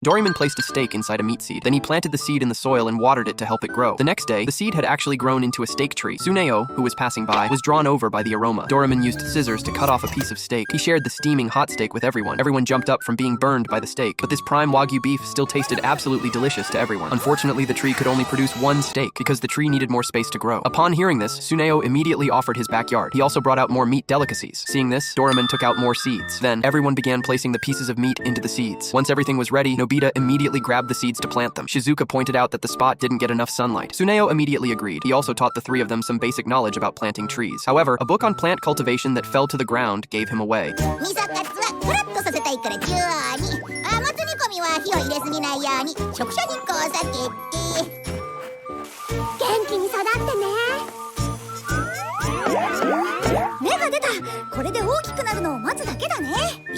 Doraemon placed a steak inside a meat seed. Then he planted the seed in the soil and watered it to help it grow. The next day, the seed had actually grown into a steak tree. Tsuneo, who was passing by, was drawn over by the aroma. Doraemon used scissors to cut off a piece of steak. He shared the steaming hot steak with everyone. Everyone jumped up from being burned by the steak, but this prime Wagyu beef still tasted absolutely delicious to everyone. Unfortunately, the tree could only produce one steak because the tree needed more space to grow. Upon hearing this, Tsuneo immediately offered his backyard. He also brought out more meat delicacies. Seeing this, Doraemon took out more seeds. Then, everyone began placing the pieces of meat into the seeds. Once everything was ready, Nobita immediately grabbed the seeds to plant them. Shizuka pointed out that the spot didn't get enough sunlight. Tsuneo immediately agreed. He also taught the three of them some basic knowledge about planting trees. However, a book on plant cultivation that fell to the ground gave him away.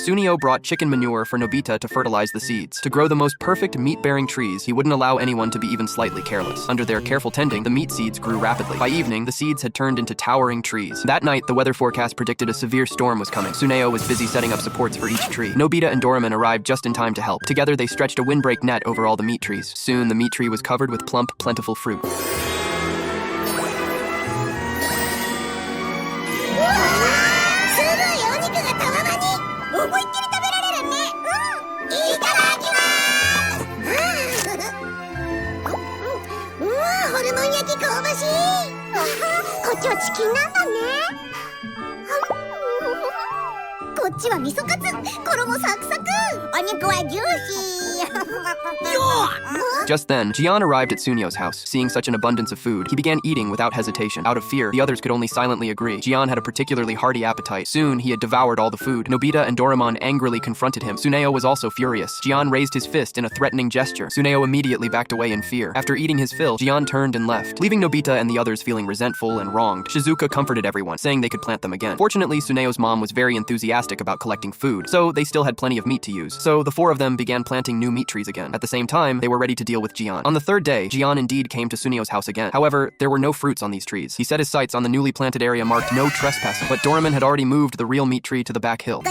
Tsuneo brought chicken manure for Nobita to fertilize the seeds. To grow the most perfect meat-bearing trees, he wouldn't allow anyone to be even slightly careless. Under their careful tending, the meat seeds grew rapidly. By evening, the seeds had turned into towering trees. That night, the weather forecast predicted a severe storm was coming. Tsuneo was busy setting up supports for each tree. Nobita and Doraemon arrived just in time to help. Together, they stretched a windbreak net over all the meat trees. Soon, the meat tree was covered with plump, plentiful fruit. Just then, Jian arrived at Sunyo's house. Seeing such an abundance of food, he began eating without hesitation. Out of fear, the others could only silently agree. Jian had a particularly hearty appetite. Soon, he had devoured all the food. Nobita and Doraemon angrily confronted him. Tsuneo was also furious. Jian raised his fist in a threatening gesture. Tsuneo immediately backed away in fear. After eating his fill, Jian turned and left, leaving Nobita and the others feeling resentful and wronged. Shizuka comforted everyone, saying they could plant them again. Fortunately, Tsuneo's mom was very enthusiastic about collecting food, so they still had plenty of meat to use. So the four of them began planting new meat trees again. At the same time, they were ready to deal with Jian. On the third day, Jian indeed came to Tsuneo's house again. However, there were no fruits on these trees. He set his sights on the newly planted area marked no trespassing, but Doraemon had already moved the real meat tree to the back hill.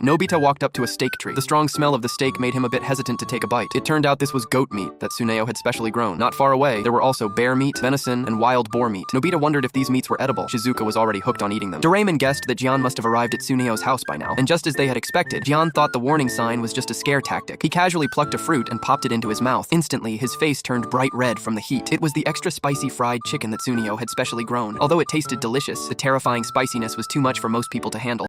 Nobita walked up to a steak tree. The strong smell of the steak made him a bit hesitant to take a bite. It turned out this was goat meat that Tsuneo had specially grown. Not far away, there were also bear meat, venison, and wild boar meat. Nobita wondered if these meats were edible. Shizuka was already hooked on eating them. Doraemon guessed that Jian must have arrived at Tsuneo's house by now. And just as they had expected, Jian thought the warning sign was just a scare tactic. He casually plucked a fruit and popped it into his mouth. Instantly, his face turned bright red from the heat. It was the extra spicy fried chicken that Tsuneo had specially grown. Although it tasted delicious, the terrifying spiciness was too much for most people to handle.